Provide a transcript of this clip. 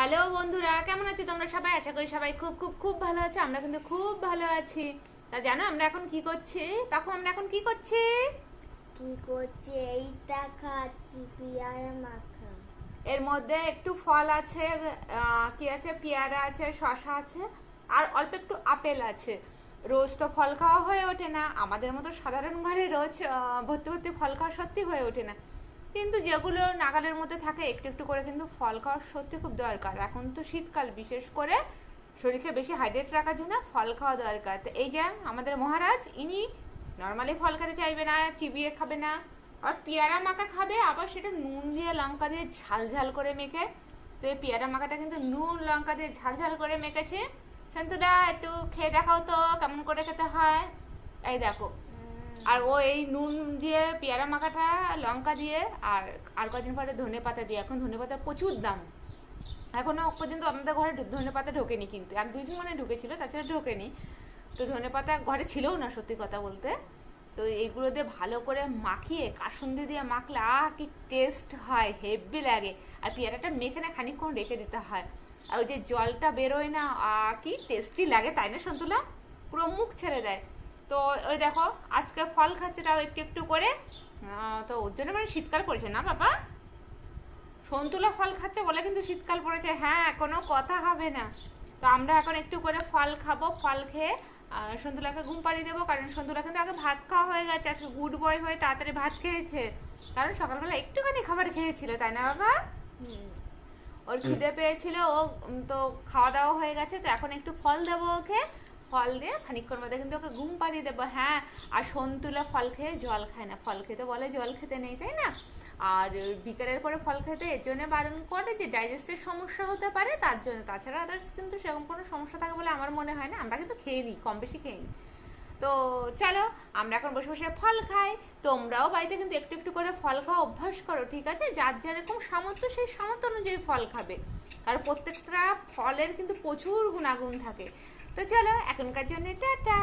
Hello বন্ধুরা, কেমন আছো তোমরা সবাই? আশা করি সবাই খুব খুব খুব ভালো আছো। আমরা কিন্তু খুব ভালো আছি। তা জানো আমরা এখন কি করছি? আমরা এখন কি করছি? কি করছে? এইটা খাচ্ছি পেয়ারা মাখা। এর মধ্যে একটু ফল আছে, কি আছে, পেয়ারা আছে, শসা আছে, আর অল্প একটু আপেল আছে। রোজ তো ফল খাওয়া হয়ে ওঠে না, আমাদের মতো সাধারণ ঘরে রোজ ভর্তি ভর্তি ফল খাওয়া সত্যি হয়ে ওঠে না। কিন্তু যেগুলো নাগালের মধ্যে থাকে একটু একটু করে কিন্তু ফল খাওয়া সত্যি খুব দরকার। এখন তো শীতকাল, বিশেষ করে শরীরকে বেশি হাইড্রেট রাখার জন্য ফল খাওয়া দরকার। তো এই যে আমাদের মহারাজ, ইনি নর্মালি ফল খেতে চাইবে না, চিবিয়ে খাবে না, আর পেয়ারা মাখা খাবে, আবার সেটা নুন দিয়ে লঙ্কা দিয়ে ঝাল ঝাল করে মেখে। তো এই পেয়ারা মাখাটা কিন্তু নুন লঙ্কা দিয়ে ঝাল ঝাল করে মেখেছে। সন্তুদা একটু খেয়ে দেখাও তো কেমন করে খেতে হয়। এই দেখো, আর ও এই নুন দিয়ে পেয়ারা মাখাটা লঙ্কা দিয়ে আর আর কদিন পরে ধনে পাতা দিয়ে। এখন ধনে পাতা প্রচুর দাম, এখনো পর্যন্ত আমাদের ঘরে ধনে পাতা ঢোকেনি, কিন্তু এক দুই দিন মানে ঢুকেছিল, তাছাড়া ঢোকেনি। তো ধনে পাতা ঘরে ছিলও না সত্যি কথা বলতে। তো এইগুলো দিয়ে ভালো করে মাখিয়ে কাসুন্দি দিয়ে মাখলে কি টেস্ট হয়, হেভি লাগে। আর পেয়ারাটা মেখে না খানিকক্ষণ রেখে দিতে হয়, আর ওই যে জলটা বেরোয় না, কি টেস্টি লাগে তাই না সন্তুলা? পুরো মুখ ছেড়ে দেয়। তো ওই দেখো আজকে ফল খাচ্ছে, তাও একটু একটু করে। তো ওর জন্য মানে শীতকাল পড়েছে না বাবা? সন্তুলা ফল খাচ্ছে বলে কিন্তু শীতকাল পড়েছে, হ্যাঁ, কোনো কথা হবে না। তো আমরা এখন একটু করে ফল খাবো, ফল খেয়ে সন্তুলাকে ঘুম পাড়িয়ে দেবো। কারণ সন্তুলা কিন্তু আগে ভাত খাওয়া হয়ে গেছে, আজকে গুড বয় হয়ে তাড়াতাড়ি ভাত খেয়েছে, কারণ সকালবেলা একটুখানি খাবার খেয়েছিল, তাই না বাবা? ওর খিদে পেয়েছিল, ও তো খাওয়া দাওয়া হয়ে গেছে। তো এখন একটু ফল দেবো ওকে, ফল দিয়ে খানিকক্ষণ মধ্যে কিন্তু ওকে ঘুম পাড়িয়ে দেবো। হ্যাঁ, আর সন্তুলা ফল খেয়ে জল খায় না, ফল খেতে বলে জল খেতে নেই, তাই না? আর বিকেলের পরে ফল খেতে এর জন্য বারণ করে যে ডাইজেস্টের সমস্যা হতে পারে, তার জন্য। তাছাড়া আদার্স কিন্তু সেরকম কোনো সমস্যা থাকে বলে আমার মনে হয় না। আমরা কিন্তু খেয়ে নিই, কম বেশি খেয়ে নিই। তো চলো আমরা এখন বসে বসে ফল খাই। তোমরাও বাড়িতে কিন্তু একটু একটু করে ফল খাওয়া অভ্যাস করো, ঠিক আছে? যার যেরকম সামর্থ্য সেই সামর্থ্য অনুযায়ী ফল খাবে, কারণ প্রত্যেকটা ফলের কিন্তু প্রচুর গুণাগুণ থাকে। তো চলো এখনকার জন্য টাটা।